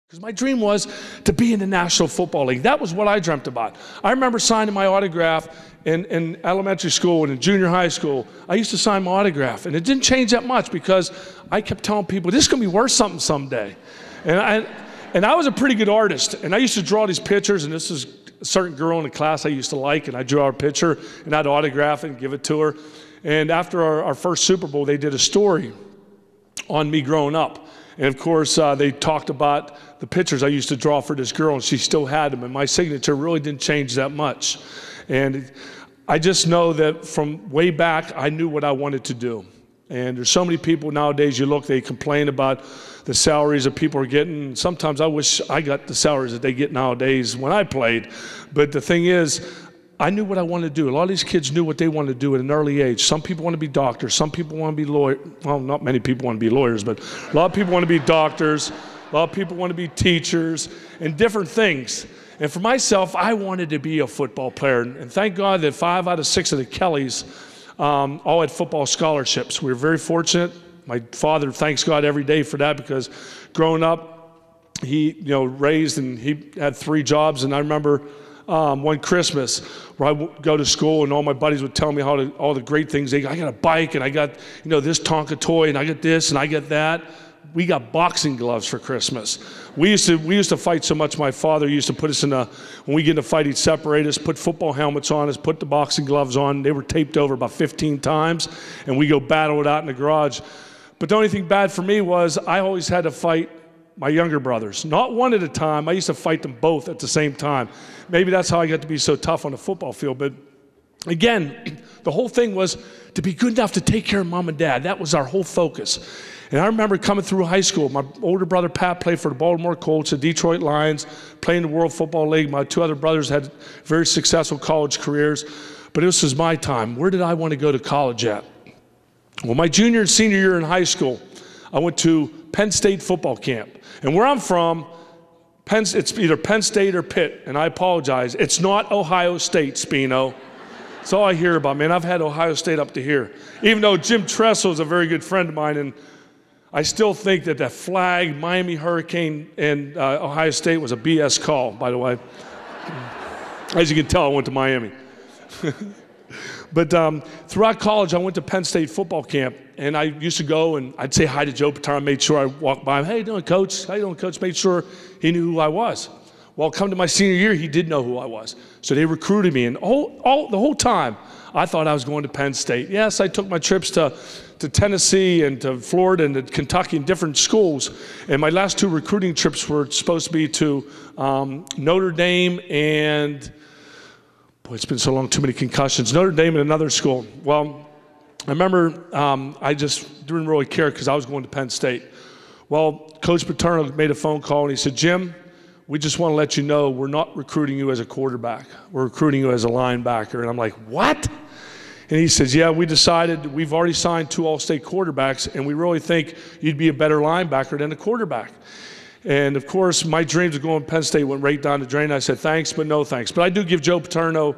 Because my dream was to be in the National Football League. That was what I dreamt about. I remember signing my autograph in elementary school and in junior high school. I used to sign my autograph, and it didn't change that much because I kept telling people, this is going to be worth something someday. And I was a pretty good artist, and I used to draw these pictures, and this is a certain girl in the class I used to like, and I drew her picture, and I'd autograph it and give it to her. And after our first Super Bowl, they did a story on me growing up. And of course, they talked about the pictures I used to draw for this girl, and she still had them, and my signature really didn't change that much. And I just know that from way back, I knew what I wanted to do. And there's so many people nowadays, you look, they complain about the salaries that people are getting. Sometimes I wish I got the salaries that they get nowadays when I played. But the thing is, I knew what I wanted to do. A lot of these kids knew what they wanted to do at an early age. Some people want to be doctors. Some people want to be lawyers. Well, not many people want to be lawyers, but a lot of people want to be doctors. A lot of people want to be teachers and different things. And for myself, I wanted to be a football player. And thank God that 5 out of 6 of the Kellys all had football scholarships. We were very fortunate. My father thanks God every day for that, because growing up, he raised, and he had 3 jobs. And I remember one Christmas where I would go to school, and all my buddies would tell me all the great things. I got a bike, and I got this Tonka toy, and I got this, and I got that. We got boxing gloves for Christmas. We used to fight so much. My father used to put us when we get in a fight, he'd separate us, put football helmets on us, put the boxing gloves on. They were taped over about 15 times, and we go battle it out in the garage. But the only thing bad for me was I always had to fight my younger brothers. Not one at a time. I used to fight them both at the same time. Maybe that's how I got to be so tough on the football field. But again, the whole thing was to be good enough to take care of mom and dad. That was our whole focus. And I remember coming through high school. My older brother, Pat, played for the Baltimore Colts, the Detroit Lions, played in the World Football League. My 2 other brothers had very successful college careers. But this was my time. Where did I want to go to college at? Well, my junior and senior year in high school, I went to Penn State football camp. And where I'm from, it's either Penn State or Pitt, and I apologize. It's not Ohio State, Spino. That's all I hear about, man. I've had Ohio State up to here. Even though Jim Tressel is a very good friend of mine, and I still think that that flag, Miami Hurricane, and Ohio State was a BS call, by the way. As you can tell, I went to Miami. But throughout college, I went to Penn State football camp, and I used to go, and I'd say hi to Joe Paterno. Made sure I walked by him. Hey, how you doing, Coach? How you doing, Coach? Made sure he knew who I was. Well, come to my senior year, he did know who I was. So they recruited me, and the whole time, I thought I was going to Penn State. Yes, I took my trips to Tennessee and to Florida and to Kentucky and different schools. And my last 2 recruiting trips were supposed to be to Notre Dame and, boy, it's been so long, too many concussions. Notre Dame and another school. Well, I remember I just didn't really care because I was going to Penn State. Well, Coach Paterno made a phone call, and he said, Jim, we just want to let you know we're not recruiting you as a quarterback. We're recruiting you as a linebacker. And I'm like, what? And he says, yeah, we decided we've already signed 2 All-State quarterbacks, and we really think you'd be a better linebacker than a quarterback. And of course, my dreams of going to Penn State went right down the drain. I said, thanks, but no thanks. But I do give Joe Paterno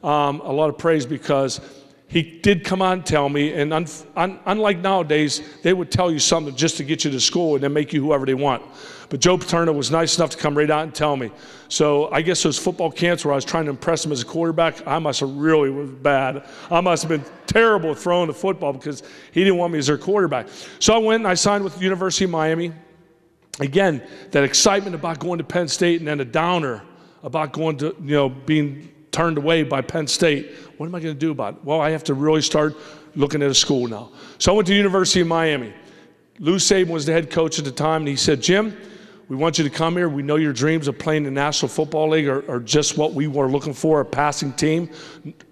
a lot of praise, because he did come on and tell me, and unlike nowadays, they would tell you something just to get you to school and then make you whoever they want. But Joe Paterno was nice enough to come right out and tell me. So I guess those football camps where I was trying to impress him as a quarterback, I must have really was bad. I must have been terrible throwing the football because he didn't want me as their quarterback. So I went and I signed with the University of Miami. Again, that excitement about going to Penn State, and then a downer about going to, being turned away by Penn State. What am I going to do about it? Well, I have to really start looking at a school now. So I went to the University of Miami. Lou Saban was the head coach at the time, and he said, Jim, we want you to come here. We know your dreams of playing in the National Football League are just what we were looking for, a passing team.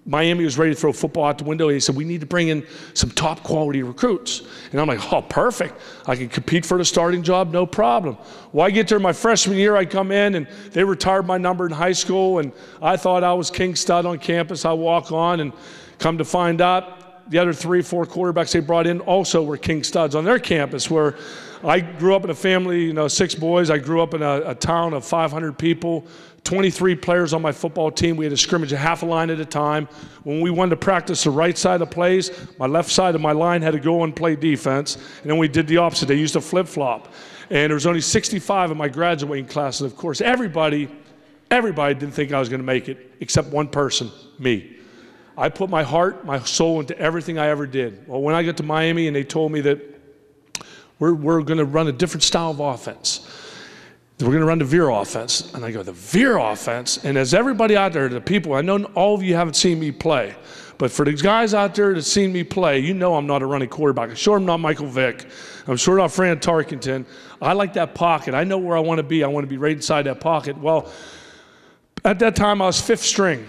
Miami was ready to throw football out the window. He said, we need to bring in some top quality recruits. And I'm like, oh, perfect. I can compete for the starting job, no problem. Well, I get there my freshman year, I come in, and they retired my number in high school, and I thought I was king stud on campus. I walk on, and come to find out, the other 3, 4 quarterbacks they brought in also were king studs on their campus, where I grew up in a family, 6 boys. I grew up in a town of 500 people, 23 players on my football team. We had a scrimmage a half a line at a time. When we wanted to practice the right side of plays, my left side of my line had to go and play defense. And then we did the opposite. They used a flip-flop. And there was only 65 in my graduating class. And of course, everybody didn't think I was going to make it, except one person, me. I put my heart, my soul into everything I ever did. Well, when I got to Miami and they told me that we're going to run a different style of offense. We're going to run the veer offense. And I go, the veer offense? And as everybody out there, the people, I know all of you haven't seen me play, but for the guys out there that's seen me play, you know I'm not a running quarterback. I'm sure I'm not Michael Vick. I'm sure not Fran Tarkenton. I like that pocket. I know where I want to be. I want to be right inside that pocket. Well, at that time, I was 5th string.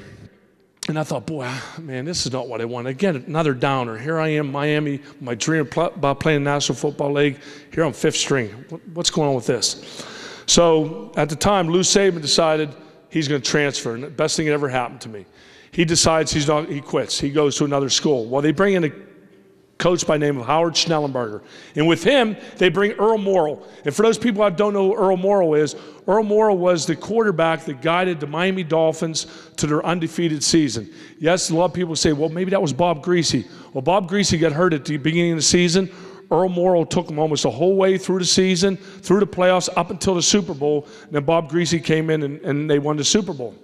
And I thought, boy, man, this is not what I want. Again, another downer. Here I am, Miami, my dream about playing National Football League. Here I'm 5th string. What's going on with this? So at the time, Lou Saban decided he's going to transfer. And the best thing that ever happened to me. He decides he quits. He goes to another school. Well, they bring in a coach by the name of Howard Schnellenberger. And with him, they bring Earl Morrall. And for those people that don't know who Earl Morrall was the quarterback that guided the Miami Dolphins to their undefeated season. Yes, a lot of people say, well, maybe that was Bob Griese. Well, Bob Griese got hurt at the beginning of the season. Earl Morrall took him almost the whole way through the season, through the playoffs, up until the Super Bowl. And then Bob Griese came in and they won the Super Bowl.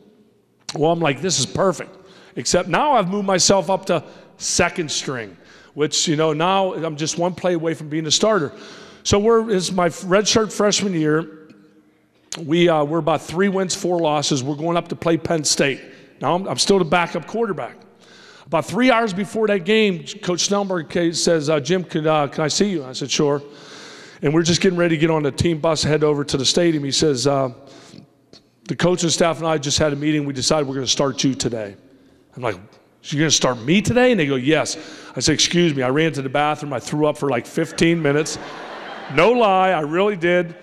Well, I'm like, this is perfect. Except now I've moved myself up to 2nd string, which, you know, now I'm just one play away from being a starter. So it's my redshirt freshman year. We're about 3 wins, 4 losses. We're going up to play Penn State. Now I'm still the backup quarterback. About 3 hours before that game, Coach Schnellenberger says, Jim, can I see you? I said, sure. And we're just getting ready to get on the team bus, head over to the stadium. He says, the coaching staff and I just had a meeting. We decided we're going to start you today. I'm like, you're going to start me today? And they go, yes. I said, excuse me. I ran to the bathroom. I threw up for like 15 minutes. No lie, I really did.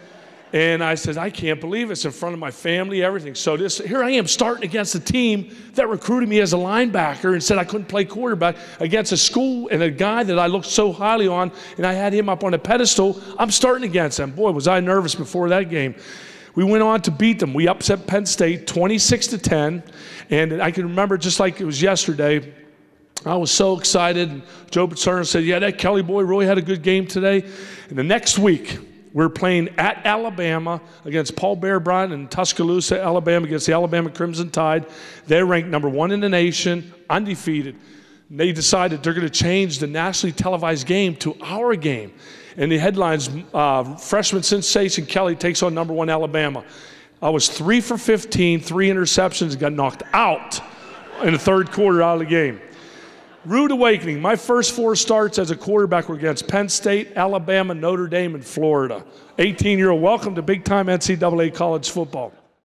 And I said, I can't believe it's in front of my family, everything. So here I am starting against a team that recruited me as a linebacker and said I couldn't play quarterback against a school and a guy that I looked so highly on, and I had him up on a pedestal. I'm starting against him. Boy, was I nervous before that game. We went on to beat them. We upset Penn State 26-10, and I can remember just like it was yesterday. I was so excited. And Joe Paterno said, yeah, that Kelly boy really had a good game today. And the next week, we're playing at Alabama against Paul Bear Bryant in Tuscaloosa, Alabama, against the Alabama Crimson Tide. They're ranked #1 in the nation, undefeated. And they decided they're going to change the nationally televised game to our game. And the headlines, freshman sensation Kelly takes on #1 Alabama. I was 3 for 15, 3 interceptions, and got knocked out in the 3rd quarter out of the game. Rude awakening. My first 4 starts as a quarterback were against Penn State, Alabama, Notre Dame, and Florida. 18-year-old. Welcome to big-time NCAA college football.